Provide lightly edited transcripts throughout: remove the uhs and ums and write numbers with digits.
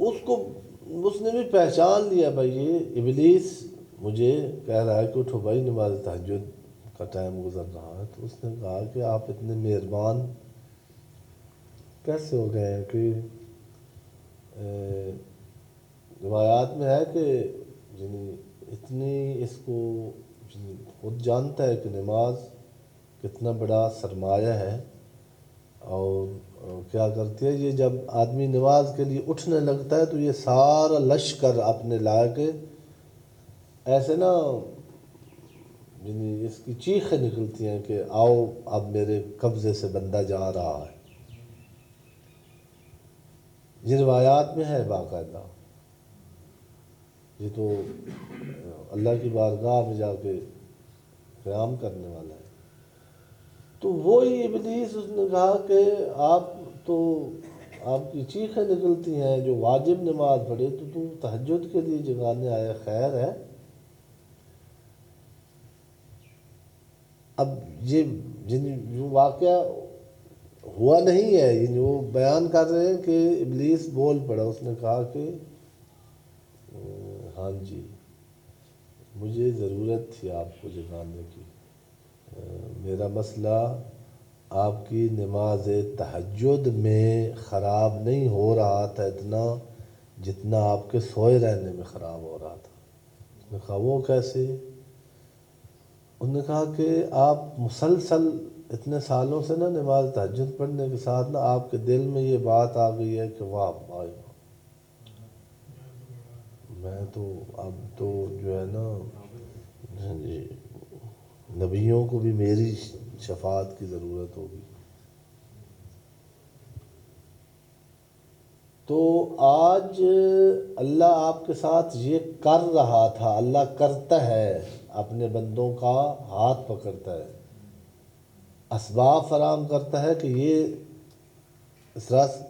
اس کو اس نے بھی پہچان لیا بھائی یہ ابلیس مجھے کہہ رہا ہے کہ اٹھو بھائی نماز تہجد کا ٹائم گزر رہا ہے، تو اس نے کہا کہ آپ اتنے مہربان کیسے ہو گئے ہیں کہ روایات میں ہے کہ یعنی اتنی اس کو خود جانتا ہے کہ نماز کتنا بڑا سرمایہ ہے، اور کیا کرتی ہے یہ جب آدمی نماز کے لیے اٹھنے لگتا ہے تو یہ سارا لشکر اپنے لا کے ایسے نا یعنی اس کی چیخیں نکلتی ہیں کہ آؤ اب میرے قبضے سے بندہ جا رہا ہے۔ یہ روایات میں ہے باقاعدہ، یہ تو اللہ کی بارگاہ میں جا کے قیام کرنے والا ہے۔ تو وہی ابلیس اس نے کہا کہ آپ کی چیخیں نکلتی ہیں جو واجب نماز پڑھے تو تہجد کے لیے جگانے آیا، خیر ہے۔ اب یہ جو واقعہ ہوا نہیں ہے، یعنی وہ بیان کر رہے ہیں کہ ابلیس بول پڑا، اس نے کہا کہ ہاں جی مجھے ضرورت تھی آپ کو جگانے کی، میرا مسئلہ آپ کی نماز تہجد میں خراب نہیں ہو رہا تھا اتنا جتنا آپ کے سوئے رہنے میں خراب ہو رہا تھا۔ اس نے کہا وہ کیسے؟ انہوں نے کہا کہ آپ مسلسل اتنے سالوں سے نا نماز تہجد پڑھنے کے ساتھ نا آپ کے دل میں یہ بات آ گئی ہے کہ واہ بھائی میں تو اب تو جو ہے نا جی نبیوں کو بھی میری شفاعت کی ضرورت ہوگی۔ تو آج اللہ آپ کے ساتھ یہ کر رہا تھا، اللہ کرتا ہے، اپنے بندوں کا ہاتھ پکڑتا ہے، اسباب فراہم کرتا ہے کہ یہ اس راست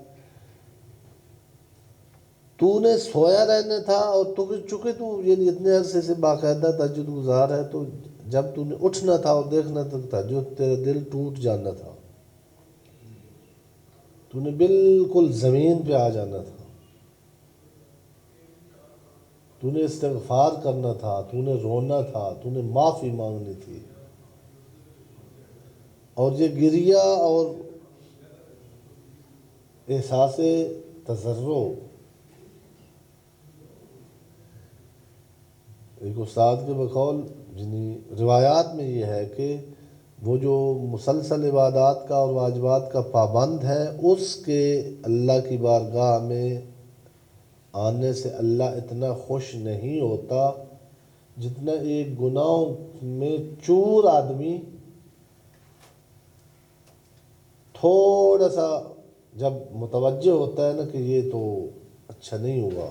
تو نے سویا رہنا تھا، اور چونکہ تو یہ اتنے عرصے سے باقاعدہ تہجد گزار ہے، تو جب تو نے اٹھنا تھا اور دیکھنا تھا تہجد، تیرا دل ٹوٹ جانا تھا، تو نے بالکل زمین پہ آ جانا تھا، تو نے استغفار کرنا تھا، تو نے رونا تھا، تو نے معافی مانگنی تھی، اور یہ گریہ اور احساس تضرع ایک استاد کے بقول یعنی روایات میں یہ ہے کہ وہ جو مسلسل عبادات کا اور واجبات کا پابند ہے، اس کے اللہ کی بارگاہ میں آنے سے اللہ اتنا خوش نہیں ہوتا جتنا ایک گناہوں میں چور آدمی تھوڑا سا جب متوجہ ہوتا ہے نا کہ یہ تو اچھا نہیں ہوا،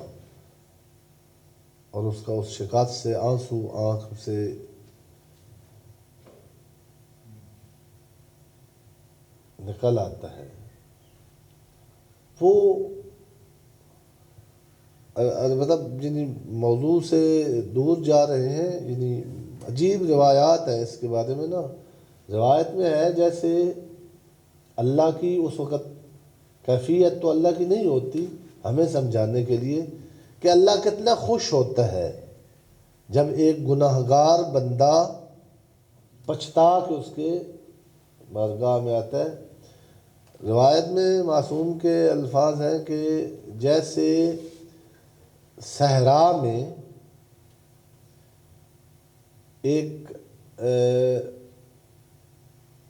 اور اس کا اس شکست سے آنسو آنکھ سے نکل آتا ہے، وہ مطلب یعنی موضوع سے دور جا رہے ہیں، یعنی عجیب روایات ہیں اس کے بارے میں نا۔ روایت میں ہے جیسے اللہ کی اس وقت کیفیت تو اللہ کی نہیں ہوتی، ہمیں سمجھانے کے لیے کہ اللہ کتنا خوش ہوتا ہے جب ایک گناہگار بندہ پچھتا کے اس کے بارگاہ میں آتا ہے۔ روایت میں معصوم کے الفاظ ہیں کہ جیسے صحرا میں ایک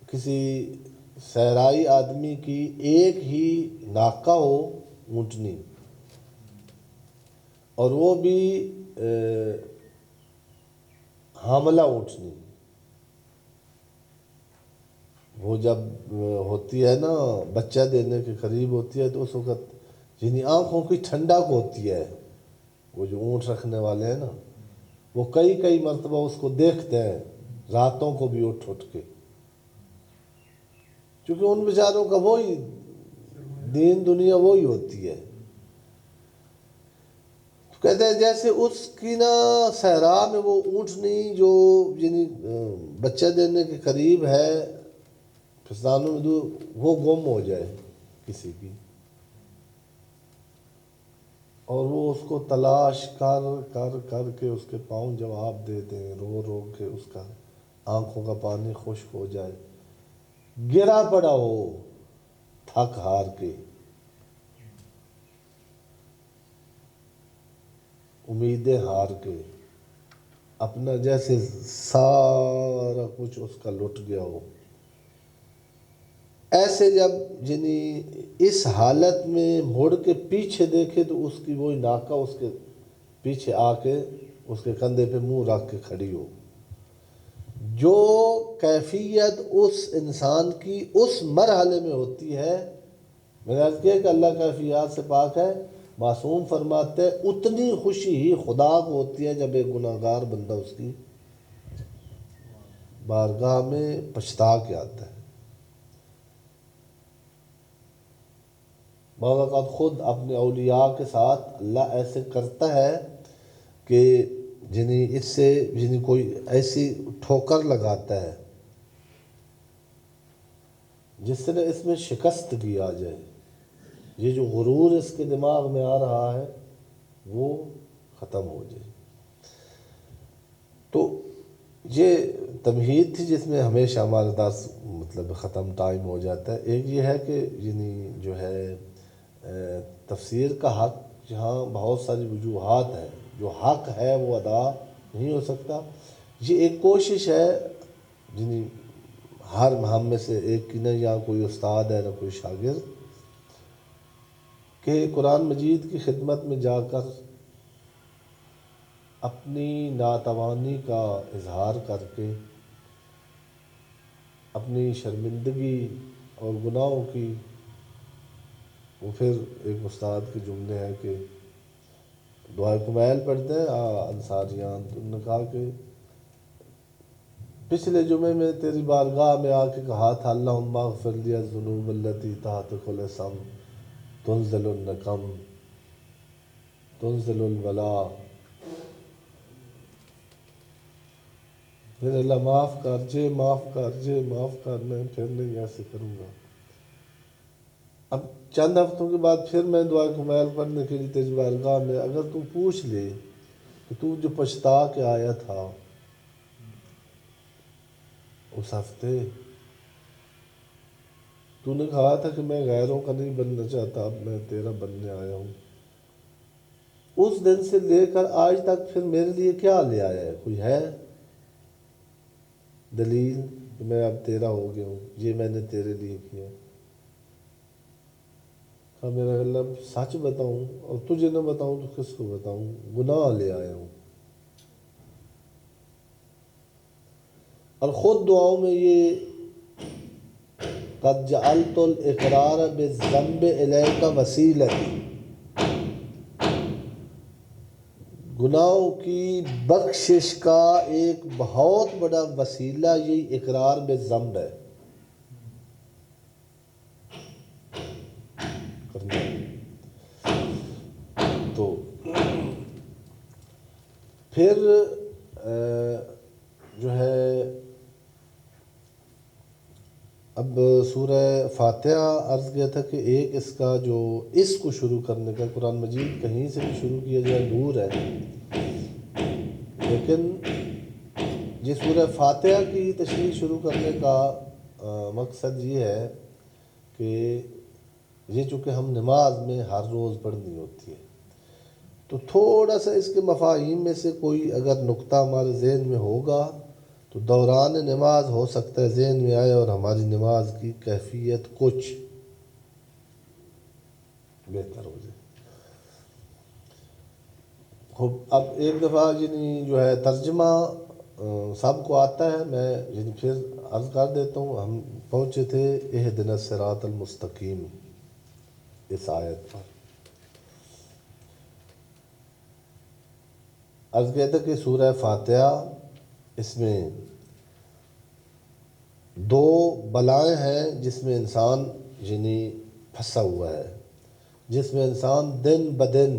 کسی صحرائی آدمی کی ایک ہی ناکہ ہو، اونٹنی، اور وہ بھی حاملہ اونٹنی، وہ جب ہوتی ہے نا بچہ دینے کے قریب ہوتی ہے تو اس وقت یعنی آنکھوں کی ٹھنڈک ہوتی ہے، وہ جو اونٹ رکھنے والے ہیں نا وہ کئی کئی مرتبہ اس کو دیکھتے ہیں راتوں کو بھی اٹھ اٹھ کے، کیونکہ ان بیچاروں کا وہی دین دنیا وہی ہوتی ہے۔ تو کہتے ہیں جیسے اس کی نا صحرا میں وہ اونٹنی جو یعنی بچہ دینے کے قریب ہے، پستانوں میں وہ گم ہو جائے کسی کی، اور وہ اس کو تلاش کر کر کر کے اس کے پاؤں جواب دے دیں، رو رو کے اس کا آنکھوں کا پانی خشک ہو جائے، گرا پڑا ہو تھک ہار کے، امیدیں ہار کے، اپنا جیسے سارا کچھ اس کا لٹ گیا ہو، ایسے جب یعنی اس حالت میں مڑ کے پیچھے دیکھے تو اس کی وہی ناکہ اس کے پیچھے آ کے اس کے کندھے پہ منہ رکھ کے کھڑی ہو، جو کیفیت اس انسان کی اس مرحلے میں ہوتی ہے، میں نے عرض کیا کہ اللہ کیفیات سے پاک ہے، معصوم فرماتے ہیں اتنی خوشی ہی خدا کو ہوتی ہے جب ایک گناہ گار بندہ اس کی بارگاہ میں پچھتا کے آتا ہے۔ بعض اوقات خود اپنے اولیاء کے ساتھ اللہ ایسے کرتا ہے کہ جنہیں اس سے جنہیں کوئی ایسی ٹھوکر لگاتا ہے جس سے اس میں شکستگی آ جائے، یہ جو غرور اس کے دماغ میں آ رہا ہے وہ ختم ہو جائے۔ تو یہ تمہید تھی جس میں ہمیشہ ہمارے درس مطلب ختم ٹائم ہو جاتا ہے۔ ایک یہ ہے کہ یعنی جو ہے تفسیر کا حق جہاں بہت ساری وجوہات ہیں، جو حق ہے وہ ادا نہیں ہو سکتا، یہ ایک کوشش ہے یعنی ہر ہم میں سے ایک کی، نہ یا کوئی استاد ہے نہ کوئی شاگرد، کہ قرآن مجید کی خدمت میں جا کر اپنی ناتوانی کا اظہار کر کے اپنی شرمندگی اور گناہوں کی، وہ پھر ایک استاد کے جملے ہیں کہ دعائے کمیل پڑھتے ہیں انصاریان، تو انہوں نے کہا کہ پچھلے جمعے میں تیری بارگاہ میں آ کے کہا تھا اللہم اغفر لی الذنوب التی تحت کل سم تنزل النقم تنزل الولا، پھر اللہ معاف کر جے، معاف کر جے، معاف کر، میں پھر نہیں ایسے کروں گا۔ اب چند ہفتوں کے بعد پھر میں دعائے کمیل پڑھنے کے لیے تیری بارگاہ میں، اگر تو پوچھ لے کہ تو جو پچھتا کے آیا تھا اس ہفتے، تو نے کہا تھا کہ میں غیروں کا نہیں بننا چاہتا، اب میں تیرا بننے آیا ہوں، اس دن سے لے کر آج تک پھر میرے لیے کیا لے آیا ہے؟ کوئی ہے دلیل کہ میں اب تیرا ہو گیا ہوں، یہ میں نے تیرے لیے کیا؟ کہا میرا اللہ سچ بتاؤں اور تجھے نہ بتاؤں تو کس کو بتاؤں، گناہ لے آیا ہوں۔ اور خود دعاؤں میں یہ قد جعلت الاقرار بالذنب الیک وسیلتی، گناہوں کی بخشش کا ایک بہت بڑا وسیلہ یہی اقرار بالذنب ہے کرنا۔ تو پھر جو ہے اب سورہ فاتحہ عرض کیا تھا کہ ایک اس کا جو اس کو شروع کرنے کا، قرآن مجید کہیں سے بھی شروع کیا جائے دور ہے، لیکن یہ سورہ فاتحہ کی تشریح شروع کرنے کا مقصد یہ ہے کہ یہ چونکہ ہم نماز میں ہر روز پڑھنی ہوتی ہے، تو تھوڑا سا اس کے مفاہیم میں سے کوئی اگر نقطہ ہمارے ذہن میں ہوگا تو دوران نماز ہو سکتا ہے ذہن میں آئے اور ہماری نماز کی کیفیت کچھ بہتر ہو جائے۔ خوب اب ایک دفعہ یعنی جو ہے ترجمہ سب کو آتا ہے، میں یعنی پھر عرض کر دیتا ہوں۔ ہم پہنچے تھے اہدنا الصراط المستقیم اس آیت پر، عرض کیا تھا کہ سورہ فاتحہ اس میں دو بلائیں ہیں جس میں انسان یعنی پھنسا ہوا ہے، جس میں انسان دن بدن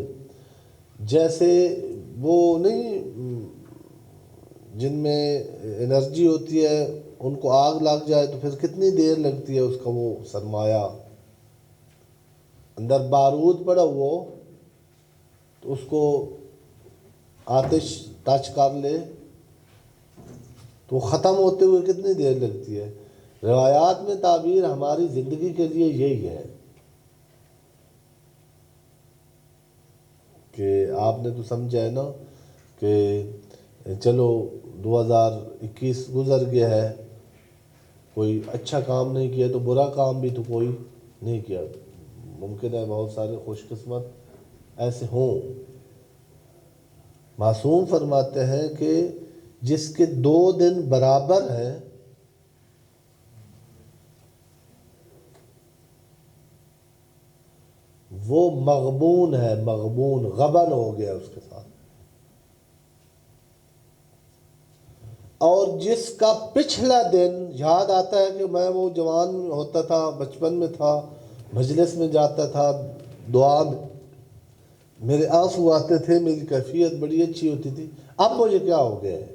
جیسے وہ نہیں جن میں انرجی ہوتی ہے، ان کو آگ لگ جائے تو پھر کتنی دیر لگتی ہے اس کا وہ سرمایہ، اندر بارود پڑا وہ تو اس کو آتش ٹچ کر لے تو ختم ہوتے ہوئے کتنی دیر لگتی ہے. روایات میں تعبیر ہماری زندگی کے لیے یہی ہے کہ آپ نے تو سمجھا ہے نا کہ چلو 2021 گزر گیا ہے، کوئی اچھا کام نہیں کیا تو برا کام بھی تو کوئی نہیں کیا. ممکن ہے بہت سارے خوش قسمت ایسے ہوں. معصوم فرماتے ہیں کہ جس کے 2 دن برابر ہیں وہ مغبون ہے، مغبون، غبن ہو گیا اس کے ساتھ. اور جس کا پچھلا دن یاد آتا ہے کہ میں وہ جوان ہوتا تھا، بچپن میں تھا، مجلس میں جاتا تھا، دعا میرے آنسو آتے تھے، میری کیفیت بڑی اچھی ہوتی تھی، اب مجھے کیا ہو گیا ہے.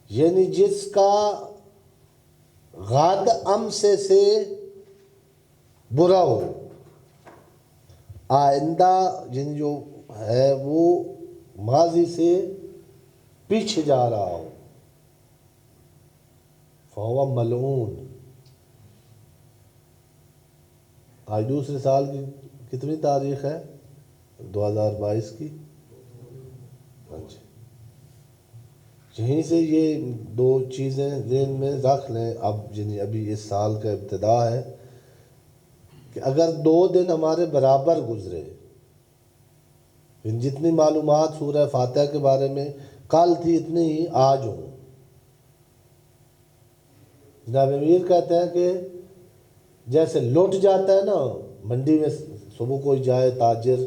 یعنی جس کا غد امسے سے برا ہو، آئندہ یعنی جو ہے وہ ماضی سے پیچھے جا رہا ہو، فہو ملعون. آج دوسرے سال کی کتنی تاریخ ہے؟ 2022 کی. اچھا، یہیں سے یہ 2 چیزیں ذہن میں رکھ لیں. اب یعنی ابھی اس سال کا ابتدا ہے کہ اگر 2 دن ہمارے برابر گزرے، جتنی معلومات سورہ فاتحہ کے بارے میں کل تھی اتنی ہی آج ہوں. جناب امیر کہتے ہیں کہ جیسے لٹ جاتا ہے نا منڈی میں، صبح کوئی جائے تاجر،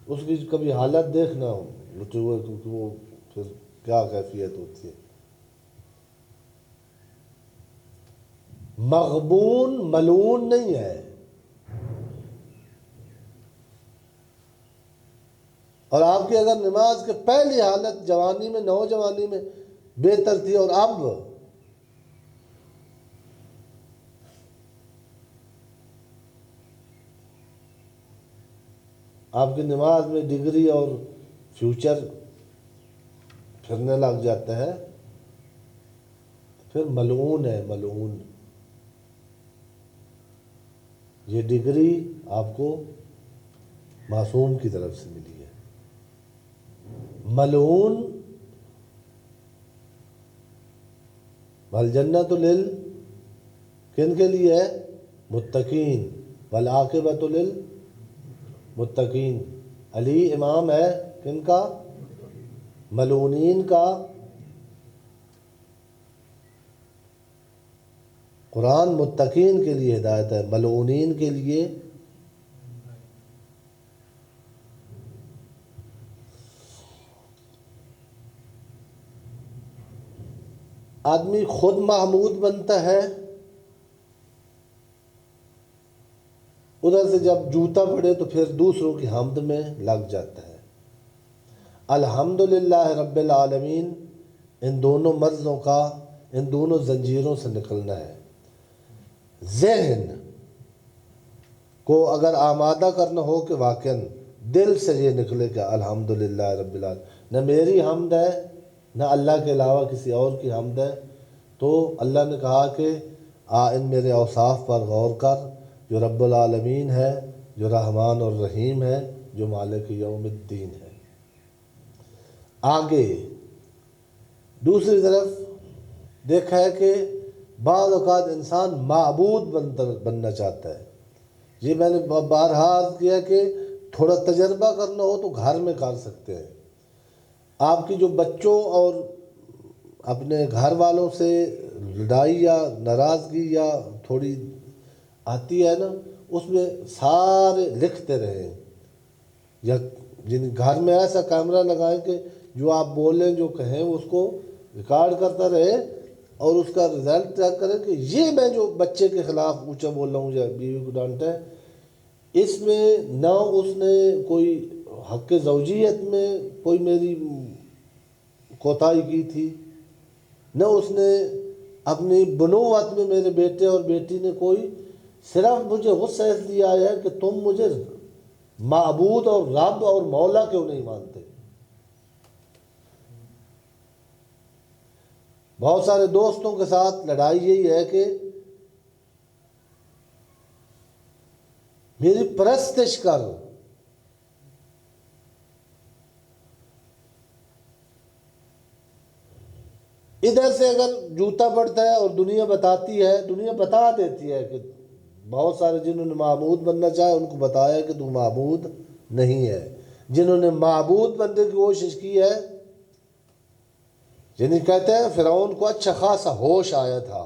اس کی کبھی حالت دیکھنا لٹے ہوئے، کیونکہ وہ پھر کیا کیفیت ہوتی ہے. مغبون ملعون نہیں ہے. اور آپ کی اگر نماز کے پہلی حالت جوانی میں، نوجوانی میں بہتر تھی اور اب آپ کی نماز میں ڈگری اور فیوچر پھرنے لگ جاتا ہے، پھر ملعون ہے، ملعون. یہ ڈگری آپ کو معصوم کی طرف سے ملی ہے. ملعون والجنۃ کن کے لیے ہے؟ متقین. والعاقبۃ للمتقین. علی امام ہے کن کا؟ ملعونین کا. قرآن متقین کے لیے ہدایت ہے، ملعونین کے لیے آدمی خود محمود بنتا ہے، ادھر سے جب جوتا پڑے تو پھر دوسروں کی حمد میں لگ جاتا ہے. الحمدللہ رب العالمین، ان دونوں مرضوں کا، ان دونوں زنجیروں سے نکلنا ہے. ذہن کو اگر آمادہ کرنا ہو کہ واقعاً دل سے یہ نکلے کہ الحمدللہ رب العالمین، نہ میری حمد ہے نہ اللہ کے علاوہ کسی اور کی حمد ہے، تو اللہ نے کہا کہ ان میرے اوصاف پر غور کر، جو رب العالمین ہے، جو رحمان اور رحیم ہے، جو مالک یوم الدین ہے. آگے دوسری طرف دیکھا ہے کہ بعض اوقات انسان معبود بننا چاہتا ہے. یہ میں نے بارہا عرض کیا کہ تھوڑا تجربہ کرنا ہو تو گھر میں کر سکتے ہیں. آپ کی جو بچوں اور اپنے گھر والوں سے لڑائی یا ناراضگی یا تھوڑی آتی ہے نا، اس میں سارے لکھتے رہیں، یا جن گھر میں ایسا کیمرہ لگائیں کہ جو آپ بولیں، جو کہیں، اس کو ریکارڈ کرتا رہے اور اس کا رزلٹ چیک کریں کہ یہ میں جو بچے کے خلاف اونچا بول رہا ہوں یا بیوی کو ڈانٹا ہے، اس میں نہ اس نے کوئی حق زوجیت میں کوئی میری کوتاہی کی تھی، نہ اس نے اپنی بنوت میں میرے بیٹے اور بیٹی نے کوئی، صرف مجھے غصہ اس لیے آیا ہے کہ تم مجھے معبود اور رب اور مولا کیوں نہیں مانتے؟ بہت سارے دوستوں کے ساتھ لڑائی یہی ہے کہ میری پرستش کر، ادھر سے اگر جوتا پڑتا ہے اور دنیا بتاتی ہے، دنیا بتا دیتی ہے کہ بہت سارے جنہوں نے معبود بننا چاہے ان کو بتایا کہ تو معبود نہیں ہے، جنہوں نے معبود بننے کی کوشش کی ہے، یعنی کہتے ہیں فرعون کو اچھا خاصا ہوش آیا تھا،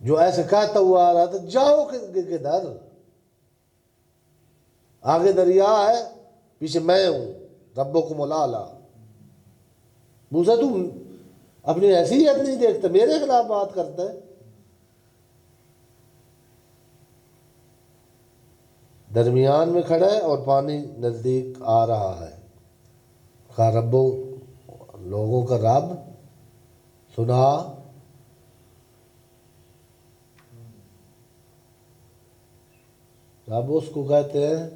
جو ایسے کہتا ہوا آ رہا تھا جاؤ کدھر، آگے دریا ہے پیچھے میں ہوں، ربکم الاعلی۔ موسیٰ تم اپنی حیثیت نہیں دیکھتا، میرے خلاف بات کرتا ہے۔ درمیان میں کھڑا ہے اور پانی نزدیک آ رہا ہے، کہا ربو، لوگوں کا رب سنا۔ رب اس کو کہتے ہیں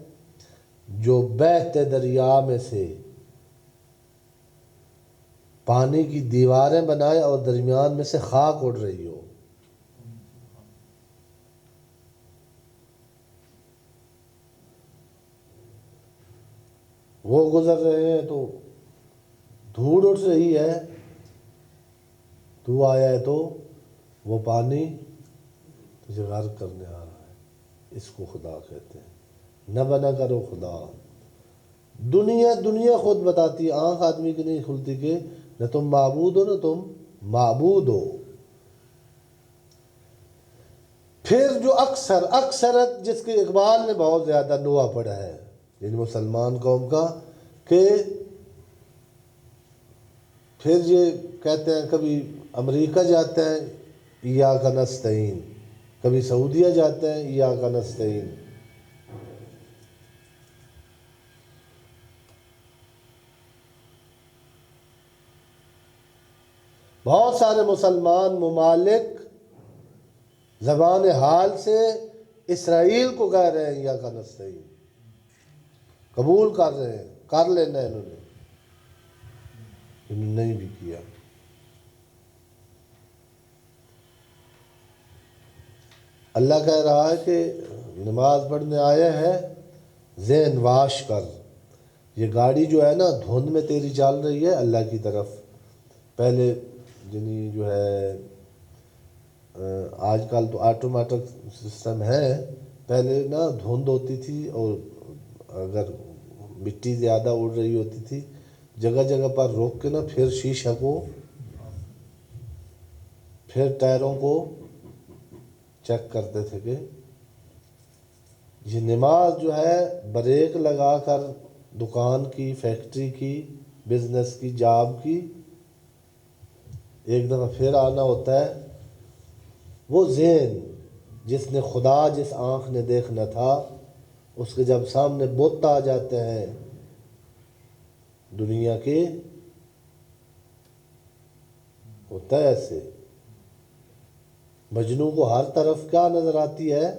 جو بہتے دریا میں سے پانی کی دیواریں بنائے اور درمیان میں سے خاک اڑ رہی ہو۔ وہ گزر رہے ہیں تو دھوڑ اٹھ رہی ہے، تو آیا ہے تو وہ پانی تجھے غرق کرنے آ رہا ہے۔ اس کو خدا کہتے ہیں۔ نہ بنا کرو خدا، دنیا خود بتاتی ہے، آنکھ آدمی کی نہیں کھلتی کہ نہ تم معبود ہو نہ تم معبود ہو۔ پھر جو اکثرت جس کے اقبال نے بہت زیادہ نوا پڑا ہے یعنی مسلمان قوم کا، کہ پھر یہ کہتے ہیں کبھی امریکہ جاتے ہیں ایاک نستعین، کبھی سعودیہ جاتے ہیں ایاک نستعین۔ بہت سارے مسلمان ممالک زبان حال سے اسرائیل کو کہہ رہے ہیں ایاک نستعین، قبول کر رہے ہیں، کر لینا ہے انہوں نے نہیں بھی کیا۔ اللہ کہہ رہا ہے کہ نماز پڑھنے آیا ہے ذہن واش کر، یہ گاڑی جو ہے نا دھند میں تیری چل رہی ہے اللہ کی طرف۔ پہلے یعنی جو ہے آج کل تو آٹومیٹک سسٹم ہے، پہلے نا دھند ہوتی تھی اور اگر مٹی زیادہ اڑ رہی ہوتی تھی جگہ جگہ پر روک کے نا پھر شیشہ کو، پھر ٹائروں کو چیک کرتے تھے کہ یہ نماز جو ہے بریک لگا کر دکان کی، فیکٹری کی، بزنس کی، جاب کی ایک دفعہ پھر آنا ہوتا ہے۔ وہ ذہن جس نے خدا جس آنکھ نے دیکھنا تھا اس کے جب سامنے بت آ جاتے ہیں دنیا کے، ہوتا ہے ایسے۔ مجنوں کو ہر طرف کیا نظر آتی ہے؟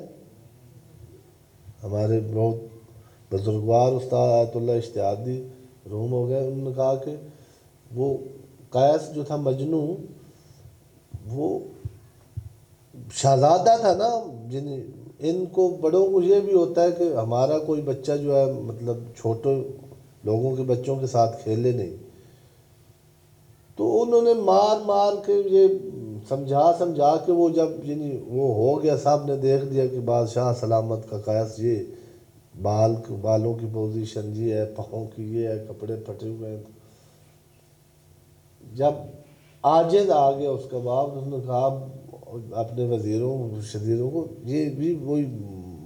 ہمارے بہت بزرگوار استاد آیت اللہ اشتہادی روم ہو گئے، انہوں نے کہا کہ وہ قیس جو تھا مجنوں، وہ شہزادہ تھا نا، جن ان کو بڑوں کو یہ بھی ہوتا ہے کہ ہمارا کوئی بچہ جو ہے مطلب چھوٹے لوگوں کے بچوں کے ساتھ کھیلے نہیں، تو انہوں نے مار کے یہ سمجھا کے وہ جب یعنی وہ ہو گیا، سب نے دیکھ دیا کہ بادشاہ سلامت کا قیس یہ بالوں کی پوزیشن یہ ہے، پاؤں کی یہ ہے، کپڑے پھٹے ہوئے ہیں۔ جب عاجز آ گیا اس کا باپ، اس نے کہا اپنے وزیروں شدیروں کو، یہ بھی وہی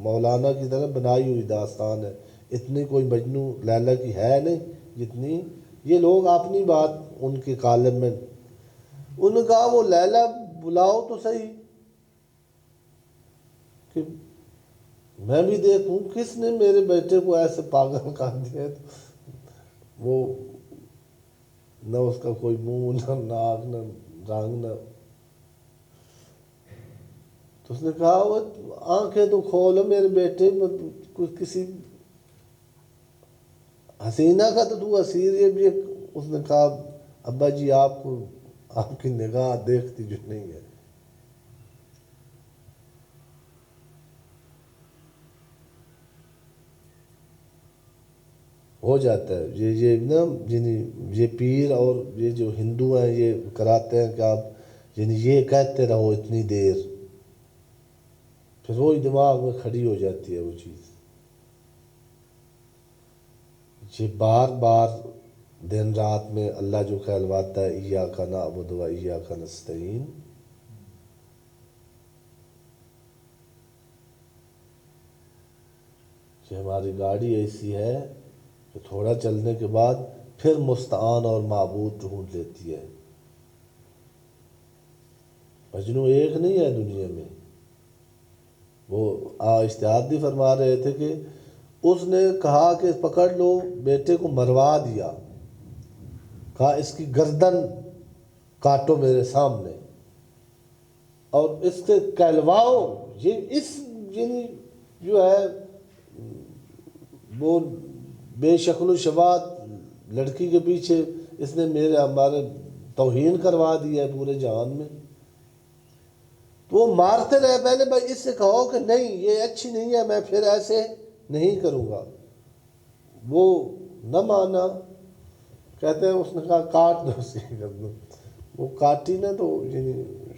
مولانا کی طرح بنائی ہوئی داستان ہے، اتنی کوئی مجنوں لیلا کی ہے نہیں جتنی یہ لوگ اپنی بات ان کے کالم میں۔ انہوں نے کہا وہ لیلا بلاؤ تو صحیح کہ میں بھی دیکھوں کس نے میرے بیٹے کو ایسے پاگل کر دیا۔ وہ نہ اس کا کوئی منہ، نہ ناک، نہ رنگ، نہ، تو اس نے کہا وہ آنکھیں تو کھولو میرے بیٹے، کسی حسینہ کا تو اسیر یہ بھی اس نے کہا ابا جی آپ کو آپ کی نگاہ دیکھتی جو نہیں ہے. ہو جاتا ہے یہ نا یعنی یہ پیر اور یہ جو ہندو ہیں یہ کراتے ہیں کہ آپ یعنی یہ کہتے رہو اتنی دیر، پھر وہی دماغ میں کھڑی ہو جاتی ہے وہ چیز. یہ بار بار دن رات میں اللہ جو کہلواتا ہے ایاک نعبد و ایاک نستعین، کہ ہماری گاڑی ایسی ہے کہ تھوڑا چلنے کے بعد پھر مستعان اور معبود ڈھونڈ لیتی ہے. مجنوں ایک نہیں ہے دنیا میں. وہ اشتہاد بھی فرما رہے تھے کہ اس نے کہا کہ پکڑ لو، بیٹے کو مروا دیا، کہا اس کی گردن کاٹو میرے سامنے اور اس سے کہلواؤ. یہ اس یعنی جو ہے وہ بے شکل و شبات لڑکی کے پیچھے اس نے ہمارے توہین کروا دی ہے پورے جہان میں. تو وہ مارتے رہے پہلے بھائی اس سے کہو کہ نہیں یہ اچھی نہیں ہے، میں پھر ایسے نہیں کروں گا. وہ نہ مانا، کہتے ہیں اس نے کہا کاٹ دو اس کی گردن. وہ کاٹی نا تو یعنی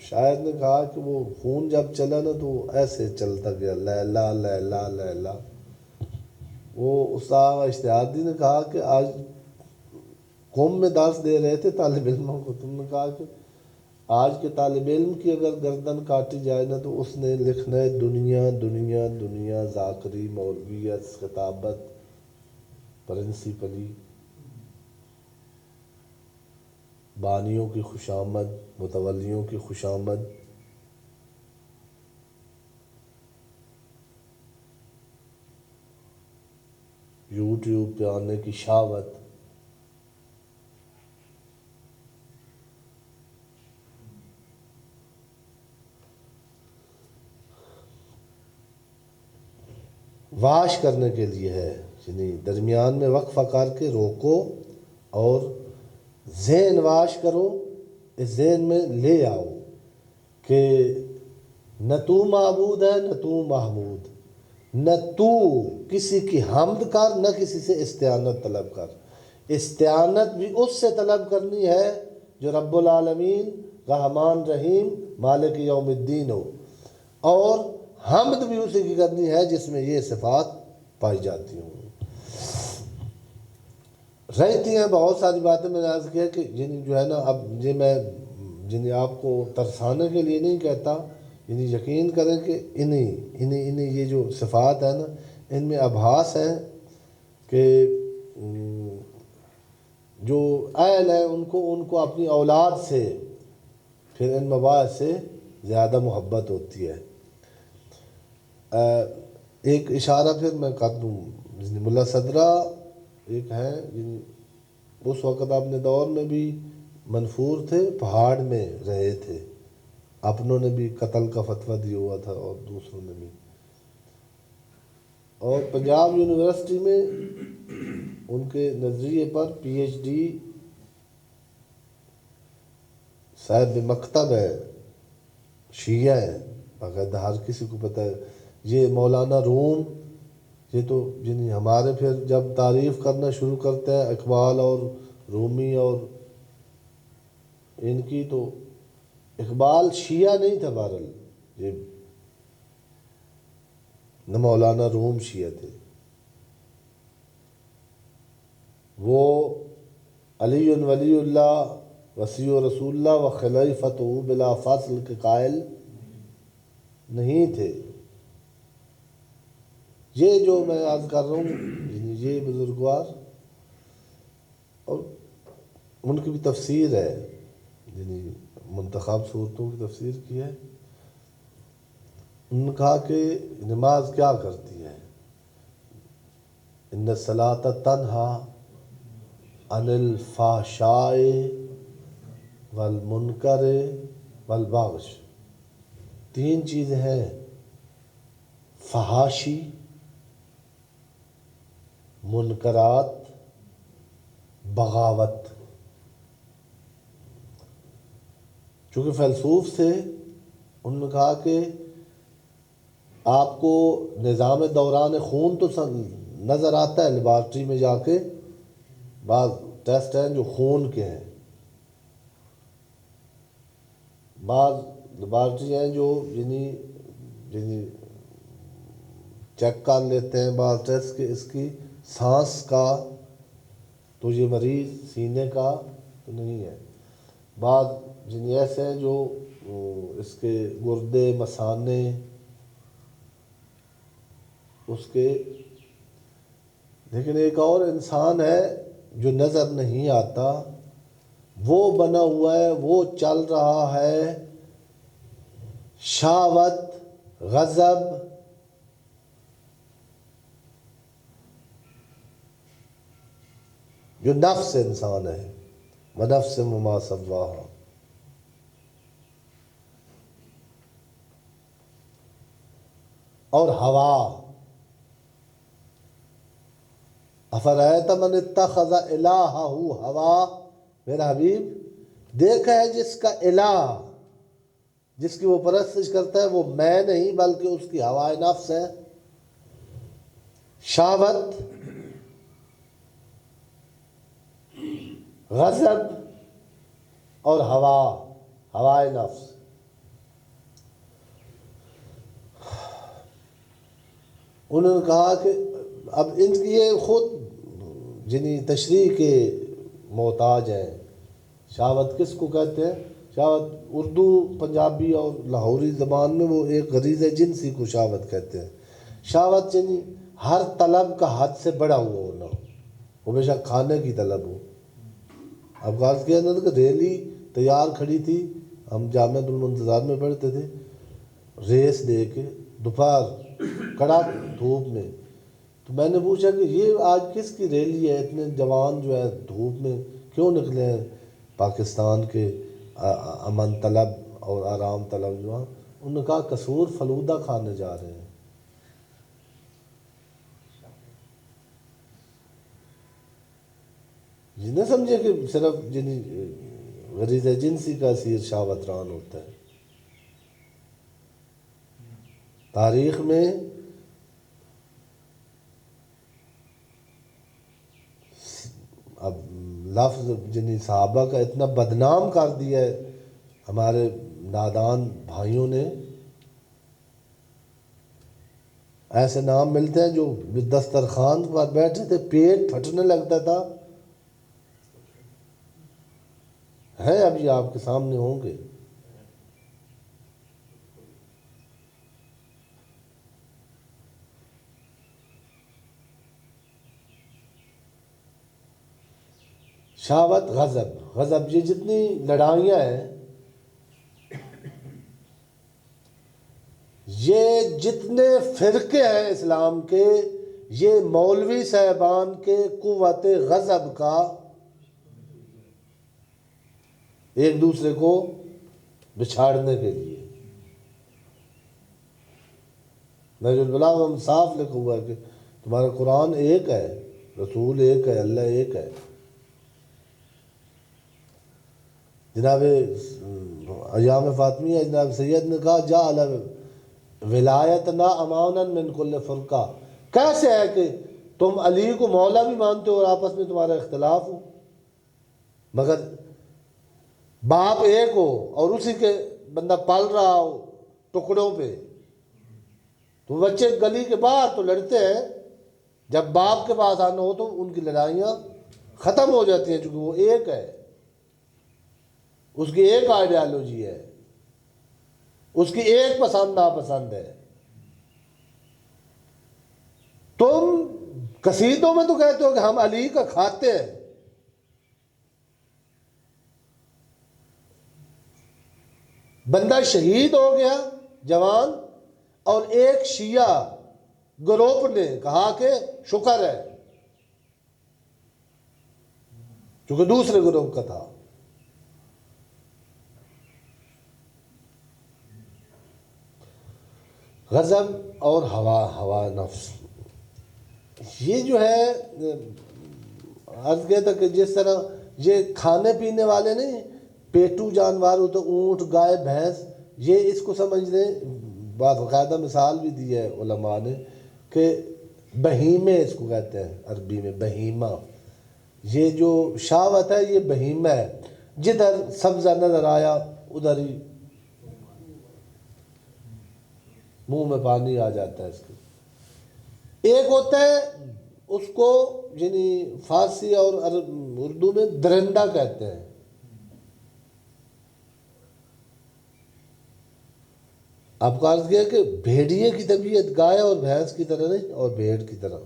شاعر نے کہا کہ وہ خون جب چلا نا تو ایسے چلتا گیا لیلا لیلا لیلا. وہ استاد اشتہادی نے کہا کہ آج قوم میں درس دے رہے تھے طالب علموں کو، تم نے کہا کہ آج کے طالب علم کی اگر گردن کاٹی جائے نا تو اس نے لکھنا ہے دنیا دنیا دنیا، ذاکری، مولویت، خطابت، پرنسپلی، بانیوں کی خوشامد، متولیوں کی خوشامد. یوٹیوب پہ آنے کی شاوت. واش کرنے کے لیے ہے، یعنی درمیان میں وقفہ کر کے روکو اور ذہن واش کرو. اس ذہن میں لے آؤ کہ نہ تو معبود ہے نہ تو محمود، نہ تو کسی کی حمد کر نہ کسی سے استعانت طلب کر. استعانت بھی اس سے طلب کرنی ہے جو رب العالمین، رحمان رحیم، مالک یوم الدین ہو، اور حمد بھی اسی کی کرنی ہے جس میں یہ صفات پائی جاتی ہوں. رہتی ہیں بہت ساری باتیں. میں نے عرض کیا کہ یعنی جو ہے نا اب یہ میں یعنی آپ کو ترسانے کے لیے نہیں کہتا، یعنی یقین کریں کہ انہیں یہ جو صفات ہیں نا ان میں آبھاس ہیں کہ جو اہل ہیں ان کو اپنی اولاد سے پھر ان مباحث سے زیادہ محبت ہوتی ہے. ایک اشارہ پھر میں کر دوں، ملا صدرہ ایک ہیں یعنی اس وقت اپنے دور میں بھی منفور تھے، پہاڑ میں رہے تھے، اپنوں نے بھی قتل کا فتویٰ دیا ہوا تھا اور دوسروں نے بھی. اور پنجاب یونیورسٹی میں ان کے نظریے پر پی ایچ ڈی صاحب مکتب ہے، شیعہ ہیں باقاعدہ، ہر کسی کو پتہ ہے. یہ مولانا روم، یہ تو یعنی ہمارے پھر جب تعریف کرنا شروع کرتے ہیں اقبال اور رومی اور ان کی، تو اقبال شیعہ نہیں تھا بہرحال، یہ نہ مولانا روم شیعہ تھے. وہ علی ولی اللہ وسیع رسول اللہ و خلیفۃ بلا فصل کے قائل نہیں تھے. یہ جو میں عرض کر رہا ہوں یہ بزرگوار، اور ان کی بھی تفسیر ہے، یعنی منتخب صورتوں کی تفسیر کی ہے. انہوں نے کہا کہ نماز کیا کرتی ہے، ان الصلاۃ تنہی عن الفحشاء والمنکر والبغی. تین چیزیں ہیں، فحاشی، منکرات بغاوت. چونکہ فیلسوف سے انہوں نے کہا کہ آپ کو نظام دوران خون تو نظر آتا ہے لیبارٹری میں جا کے، بعض ٹیسٹ ہیں جو خون کے ہیں، بعض لیبارٹری ہیں جو یعنی چیک کر لیتے ہیں بعض ٹیسٹ کہ اس کی سانس کا تو یہ مریض سینے کا تو نہیں ہے، بعض ایسے ہیں جو اس کے گردے مثانے اس کے. لیکن ایک اور انسان ہے جو نظر نہیں آتا، وہ بنا ہوا ہے، وہ چل رہا ہے شہوت، غضب، جو نفس انسان ہے، وَنَفْسٍ وَمَا سَوَّاهَا. اور ہوا، اَفَرَأَيْتَ مَنِ اتَّخَذَ إِلَٰهَهُ ہوا. میرا حبیب دیکھا ہے جس کا الہ، جس کی وہ پرستش کرتا ہے، وہ میں نہیں بلکہ اس کی ہوائے نفس ہے، شہوت، غضب اور ہوائے نفس. انہوں نے کہا کہ اب ان کی یہ خود تشریح کے محتاج ہیں. شہوت کس کو کہتے ہیں؟ شہوت اردو، پنجابی اور لاہوری زبان میں وہ ایک غریزہ جنسی کو شہوت کہتے ہیں. شہوت ہر طلب کا حد سے بڑا ہوا ہونا، وہ بے شک کھانے کی طلب ہو. اب غاز کیا نا کہ ریلی تیار کھڑی تھی، ہم جامعۃ المنتظار میں پڑھتے تھے، ریس دے کے دوپہر کڑک دھوپ میں. تو میں نے پوچھا کہ یہ آج کس کی ریلی ہے؟ اتنے جوان جو ہے دھوپ میں کیوں نکلے ہیں پاکستان کے امن طلب اور آرام طلب جو ہیں؟ انہوں نے کہا قصور فلودہ کھانے جا رہے ہیں. یہ نہ سمجھے کہ صرف غریزہ جنسی کا اثیر شہوت ران ہوتا ہے. تاریخ میں اب لفظ صحابہ کا اتنا بدنام کر دیا ہے ہمارے نادان بھائیوں نے، ایسے نام ملتے ہیں جو دسترخوان پر بیٹھے تھے پیٹ پھٹنے لگتا تھا، ہے ابھی آپ کے سامنے ہوں گے. شہوت، غضب، یہ جتنی لڑائیاں ہیں، یہ جتنے فرقے ہیں اسلام کے، یہ مولوی صاحبان کے قوت غضب کا ایک دوسرے کو بچھاڑنے کے لیے. نہج البلاغہ میں صاف لکھا ہوا ہے کہ تمہارا قرآن ایک ہے، رسول ایک ہے، اللہ ایک ہے. جناب ایام فاطمیہ جناب سید نے کہا جعل ولایتنا امانا من کل فرقہ. کیسے ہے کہ تم علی کو مولا بھی مانتے ہو اور آپس میں تمہارا اختلاف ہو، مگر باپ ایک ہو اور اسی کے بندہ پال رہا ہو ٹکڑوں پہ. تو بچے گلی کے باہر تو لڑتے ہیں، جب باپ کے پاس آنا ہو تو ان کی لڑائیاں ختم ہو جاتی ہیں، چونکہ وہ ایک ہے، اس کی ایک آئیڈیالوجی ہے، اس کی ایک پسند ناپسند ہے. تم قصیدوں میں تو کہتے ہو کہ ہم علی کا کھاتے ہیں، بندہ شہید ہو گیا جوان، اور ایک شیعہ گروپ نے کہا کہ شکر ہے، چونکہ دوسرے گروپ کا تھا. غضب اور ہوا نفس، یہ جو ہے عرض کیا تھا کہ جس طرح یہ کھانے پینے والے نہیں، پیٹو جانور ہوتے، اونٹ، گائے، بھینس، یہ اس کو سمجھ لیں، باقاعدہ مثال بھی دی ہے علماء نے کہ بہیمے اس کو کہتے ہیں عربی میں، بہیمہ. یہ جو شاوت ہے یہ بہیمہ ہے، جدھر سبزہ نظر آیا ادھر ہی منہ میں پانی آ جاتا ہے اس کے. ایک ہوتا ہے اس کو یعنی فارسی اور اردو میں درندہ کہتے ہیں. آپ کو عرض کیا کہ بھیڑیے کی طبیعت گائے اور بھینس کی طرح نہیں، اور بھیڑ کی طرح.